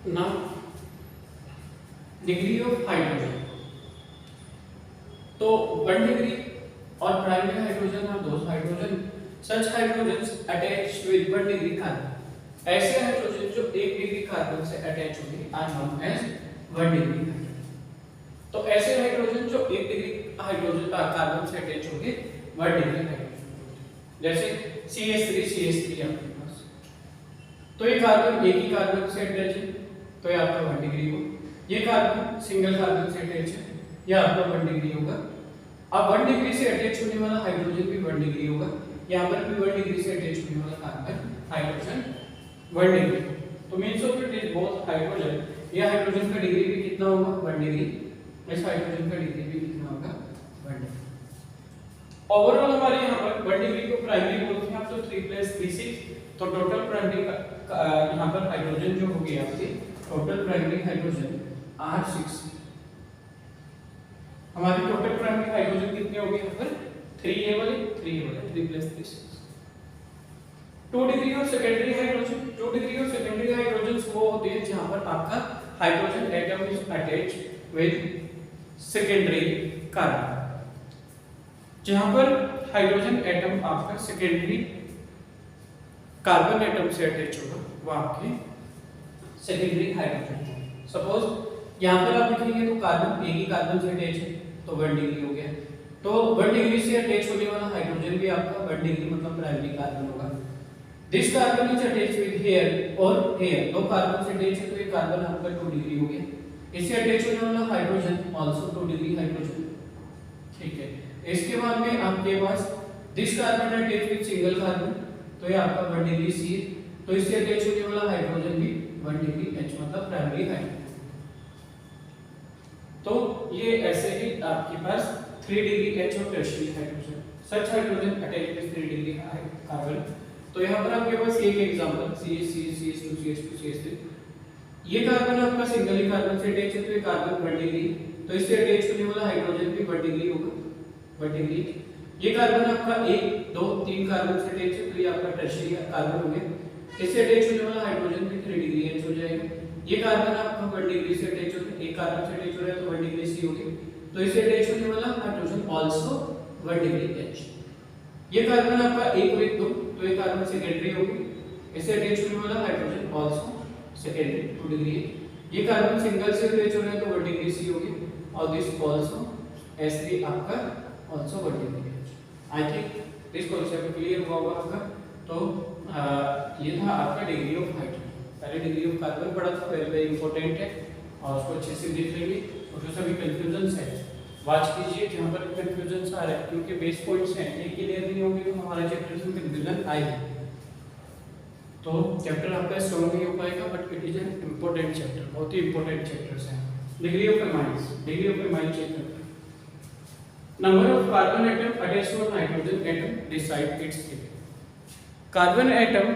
Now degree of hydrogen, तो 1 degree और primary hydrogen और those hydrogen such hydrogens attached with 1 degree carbon, ऐसे hydrogen जो 1 degree carbon से अटैच होंगे are known as 1 degree hydrogen. तो ऐसे हाइड्रोजन जो 1 डिग्री हाइड्रोजन कार्बन से अटैच होंगे 1 डिग्री हाइड्रोजन, जैसे CH3 CH3 आपके पास, तो ये कार्बन एक ही कार्बन से अटैच है तो ये आपका 1 डिग्री होगा। ये कार्बन सिंगल कार्बन से अटैच है, ये आपका 1 डिग्री होगा। अब 1 डिग्री से अटैच होने वाला हाइड्रोजन भी 1 डिग्री होगा, यहाँ पर भी 1 डिग्री से अटैच होने वाला कार्बन हाइड्रोजन 1 डिग्री। तो means of it is both hydrogen, ये हाइड्रोजन का डिग्री भी कितना होगा 1 डिग्री, इस हाइड्रोजन का डिग्री भी कितना होगा 1 डिग्री। ओवरऑल हमारे यहाँ पर 1 डिग्री को प्राइमरी बोलते हैं आप, तो 3 + 3 6, तो टोटल प्राइमरी यहाँ पर हाइड्रोजन जो होगी आपकी टोटल प्राइमरी हाइड्रोजन R6, हमारी टोटल प्राइमरी हाइड्रोजन कितने होंगे यहाँ पर 3 ये वाले 3 + 3 6। 2 डिग्री और सेकेंडरी हाइड्रोजन, 2 डिग्री और सेकेंडरी हाइड्रोजन वो होते हैं जहां पर आपका hydrogen atom is attached with secondary carbon, जहां पर हाइड्रोजन एटम आपका सेकेंडरी कार्बन एटम से अटैच होगा वो आपके सेकेंडरी हाइड्रोजन। सपोज यहाँ पर आप देखेंगे तो कार्बन एक ही कार्बन से अटैच है तो 1 डिग्री हो गया, तो 1 डिग्री से अटैच होने वाला हाइड्रोजन भी आपका 1 डिग्री मतलब प्राइमरी कार्बन होगा। This carbon is attached with here और हेयर, दो कार्बन से अटैच है तो ये कार्बन आपका 2 डिग्री हो गया। इससे अटैच होने वाला हाइड्रोजन आल्सो 2 डिग्री हाइड्रोजन, ठीक है। इसके बाद में आपके पास this carbon attached with single carbon, तो ये आपका 1 डिग्री सी, तो इससे अटैच होने वाला हाइड्रोजन भी 1 डिग्री H मतलब प्राइमरी हाइड्रोजन। तो ये ऐसे ही आपके पास 3 डिग्री H और tertiary hydrogen, such hydrogen attached with 3 degree carbon. तो यहाँ पर आपके पास एक एग्जांपल CH2 CH2 CH3, ये कार्बन आपका सिंगल ही कार्बन से अटैच है तो ये कार्बन 1 डिग्री, तो इससे अटैच होने वाला हाइड्रोजन भी 1 डिग्री होगा 1 डिग्री। ये कार्बन आपका 1 2 3 कार्बन से अटैच है तो ये आपका टर्शियरी कार्बन हो गया, इससे अटैच होने वाला हाइड्रोजन भी 3 डिग्री H हो जाएगा। ये कार्बन आपका 1 डिग्री से अटैच होता है, एक कार्बन से अटैच हो रहा है तो 1 डिग्री C हो गया, तो इससे अटैच होने वाला हाइड्रोजन आल्सो 1 डिग्री H। ये कार्बन आपका 1 और 1 2, तो ये कार्बन सेकेंडरी हो गई, इससे अटैच होने वाला हाइड्रोजन आल्सो सेकेंडरी 2 डिग्री। ये कार्बन सिंगल से अटैच हो रहा है तो 1 डिग्री C हो गई, और दिस आल्सो S3 आपका also 1 degree H। I think this concept clear हुआ होगा आपका। तो ये था आपका डिग्री ऑफ हाइड्रोजन, पहले डिग्री ऑफ कार्बन पढ़ा था, वेरी इंपॉर्टेंट है और उसको अच्छे से देख लेंगे। और जो सभी कंफ्यूजन्स है वाच कीजिए, जहाँ पर कंफ्यूजन्स आ रहे हैं क्योंकि बेस पॉइंट्स हैं, ये क्लियर नहीं होंगे तो हमारे चैप्टर में कंफ्यूजन आएगी, तो चैप्टर आपका स्ट्रॉन्ग नहीं हो पाएगा। But it is an important chapter, बहुत ही इंपॉर्टेंट चैप्टर्स हैं। Degree of amines, degree of amine chapter, number of carbon atom attached to nitrogen atom decide its degree. Carbon atom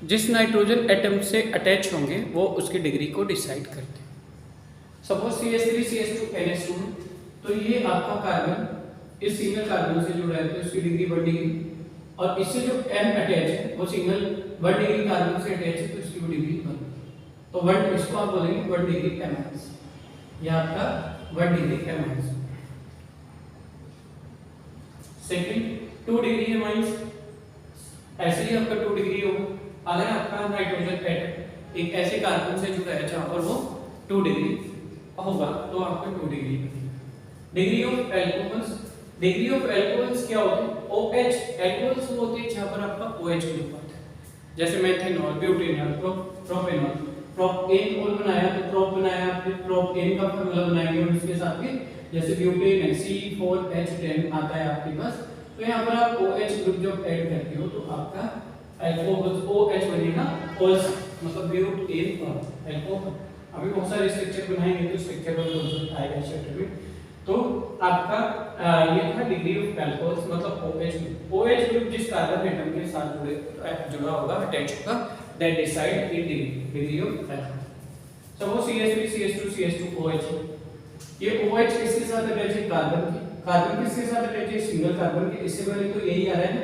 जिस नाइट्रोजन एटम से attach होंगे वो उसकी degree को decide करते हैं। सपोज CH3 CH2 NH2, तो ये आपका कार्बन इस सिंगल कार्बन से जुड़ा है तो इसकी डिग्री 1 डिग्री, और इससे जो N अटैच है वो सिंगल 1 डिग्री कार्बन से अटैच है तो इसकी डिग्री 1, तो 1 इसको आप बोलेंगे 1 डिग्री एमाइन्स, ये आपका 1 degree amines. Second 2 degree amines, ऐसे ही आपका 2 डिग्री होगा अगर आपका नाइट्रोजन एटम एक ऐसे कार्बन से जुड़ा है जहां पर वो 2 डिग्री होगा तो आपका 2 degree. Degree of alcohols, degree of alcohols क्या होते हैं OH, एल्कोहल्स वो होते हैं जहां पर आपका OH ग्रुप आता है, जैसे methanol, butanol, propanol, propane all बनाया तो प्रोप बनाया, फिर प्रोपेन का फार्मूला बनाएंगे और इसके साथ में जैसे ब्यूटेन है C4H10 आता है आपके पास, तो यहाँ पर आप OH ग्रुप जब ऐड करते हो तो आपका अल्कोहल OH बनेगा OH मतलब ब्यूटेन अल्कोहल। अभी बहुत सारे स्ट्रक्चर बनाएंगे तो स्ट्रक्चर वाला कॉन्सेप्ट आएगा चैप्टर में। तो आपका ये था डिग्री ऑफ अल्कोहल्स मतलब OH ग्रुप। OH ग्रुप जिस कार्बन एटम के साथ जुड़ा होगा अटैच होगा that decide in degree of alcohol. Suppose CH3 CH2 CH2 OH, ये OH किसके साथ अटैच है कार्बन के, कार्बन किसके साथ अटैच है सिंगल कार्बन के, इससे पहले तो यही आ रहा है ना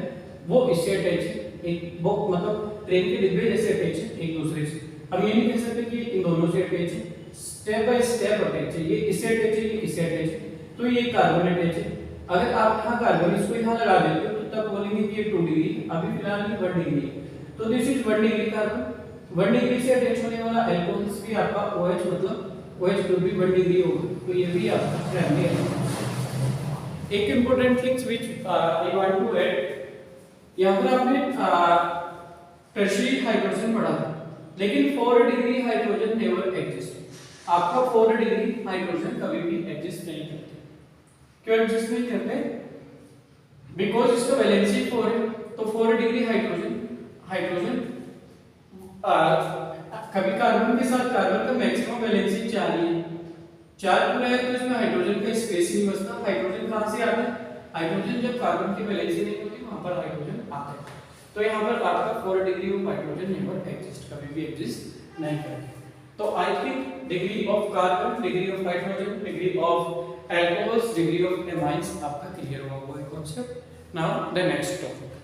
वो इससे अटैच है एक बुक मतलब ट्रेन के डिब्बे जैसे अटैच है एक दूसरे से। हम ये नहीं कह सकते कि इन दोनों से अटैच है, स्टेप बाय स्टेप अटैच है, ये इससे अटैच है, ये इससे अटैच है, तो ये कार्बन अटैच है। अगर आप यहाँ कार्बन इसको यहाँ लगा देते हो तो तब बोलेंगे कि ये 2 डिग्री, अभी फिलहाल ये 1 डिग्री है, तो this is 1 degree carbon. 1 degree से अटैच होने वाला अल्कोहल्स भी आपका OH मतलब OH ग्रुप भी 1 डिग्री होगा, तो ये भी आपका प्राइमरी एलिमेंट। एक important things which I want to add, यहाँ पर आपने टर्शियरी हाइड्रोजन पढ़ा था, लेकिन 4 डिग्री हाइड्रोजन नेवर एग्जिस्ट। आपका 4 डिग्री हाइड्रोजन कभी भी एग्जिस्ट नहीं करते। क्यों एग्जिस्ट नहीं करते? बिकॉज इसका वैलेंसी 4 है, तो 4 डिग्री हाइड्रोजन कभी कार्बन के साथ कार्बन का मैक्सिमम वैलेंसी 4 ही है, 4 पूरा है, तो इसमें हाइड्रोजन का स्पेस ही नहीं बचता। हाइड्रोजन कहां से आता है? हाइड्रोजन जब कार्बन की वैलेंसी नहीं होती वहां पर हाइड्रोजन आता है, तो यहाँ पर आपका 4 degree of hydrogen never exist, कभी भी एग्जिस्ट नहीं करते। तो I think degree of carbon, degree of hydrogen, degree of alcohols, degree of amines आपका क्लियर हुआ है concept. Now the next topic.